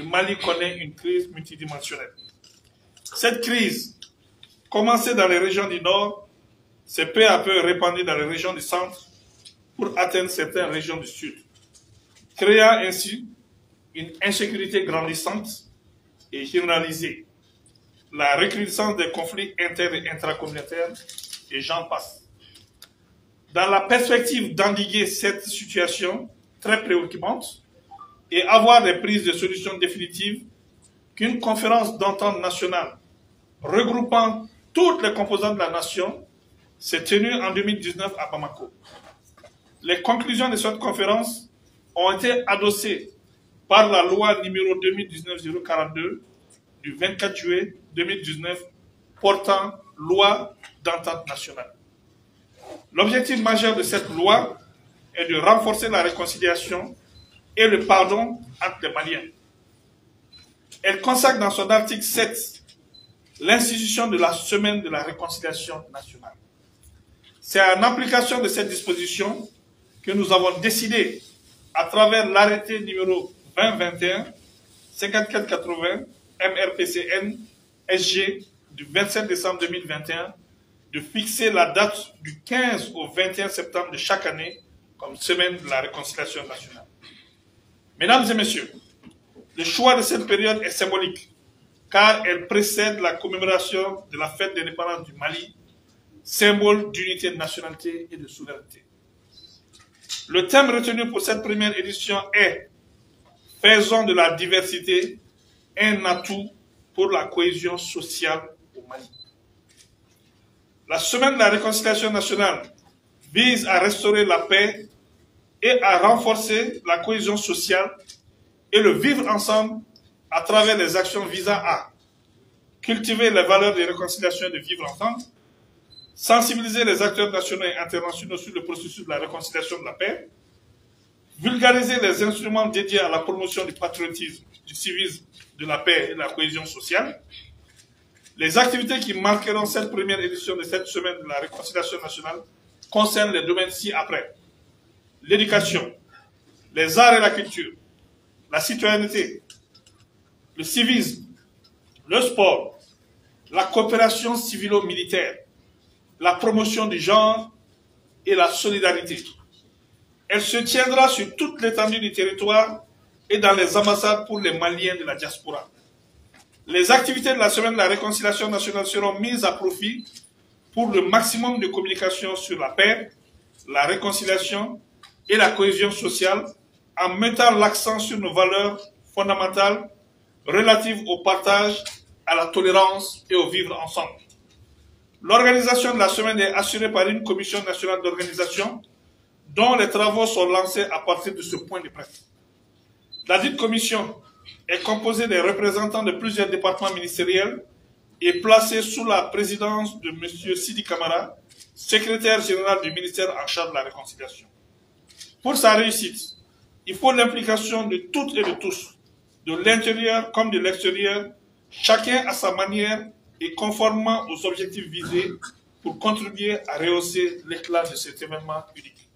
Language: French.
le Mali connaît une crise multidimensionnelle. Cette crise, commencée dans les régions du Nord, s'est peu à peu répandue dans les régions du Centre pour atteindre certaines régions du Sud, créant ainsi une insécurité grandissante et généralisée, la recrudescence des conflits inter- et intracommunautaires, et j'en passe. Dans la perspective d'endiguer cette situation très préoccupante et avoir des prises de solutions définitives, qu'une conférence d'entente nationale regroupant toutes les composantes de la nation s'est tenue en 2019 à Bamako. Les conclusions de cette conférence ont été adossées par la loi numéro 2019-042 du 24 juillet 2019 portant loi d'entente nationale. L'objectif majeur de cette loi est de renforcer la réconciliation et le pardon entre les Maliens. Elle consacre dans son article 7 l'institution de la semaine de la réconciliation nationale. C'est en application de cette disposition que nous avons décidé, à travers l'arrêté numéro 2021-5480 MRPCN SG du 27 décembre 2021, de fixer la date du 15 au 21 septembre de chaque année comme semaine de la réconciliation nationale. Mesdames et messieurs, le choix de cette période est symbolique, car elle précède la commémoration de la fête d'indépendance du Mali, symbole d'unité de nationalité et de souveraineté. Le thème retenu pour cette première édition est « Faisons de la diversité un atout pour la cohésion sociale au Mali ». La semaine de la réconciliation nationale vise à restaurer la paix et à renforcer la cohésion sociale et le vivre ensemble à travers les actions visant à cultiver les valeurs de réconciliation et de vivre ensemble, sensibiliser les acteurs nationaux et internationaux sur le processus de la réconciliation de la paix, vulgariser les instruments dédiés à la promotion du patriotisme, du civisme, de la paix et de la cohésion sociale. Les activités qui marqueront cette première édition de cette semaine de la réconciliation nationale concernent les domaines ci-après: l'éducation, les arts et la culture, la citoyenneté, le civisme, le sport, la coopération civilo-militaire, la promotion du genre et la solidarité. Elle se tiendra sur toute l'étendue du territoire et dans les ambassades pour les Maliens de la diaspora. Les activités de la semaine de la réconciliation nationale seront mises à profit pour le maximum de communication sur la paix, la réconciliation et la cohésion sociale, en mettant l'accent sur nos valeurs fondamentales relatives au partage, à la tolérance et au vivre ensemble. L'organisation de la semaine est assurée par une commission nationale d'organisation dont les travaux sont lancés à partir de ce point de presse. La dite commission est composée des représentants de plusieurs départements ministériels et placée sous la présidence de M. Sidi Kamara, secrétaire général du ministère en charge de la réconciliation. Pour sa réussite, il faut l'implication de toutes et de tous, de l'intérieur comme de l'extérieur, chacun à sa manière et conformément aux objectifs visés pour contribuer à rehausser l'éclat de cet événement unique.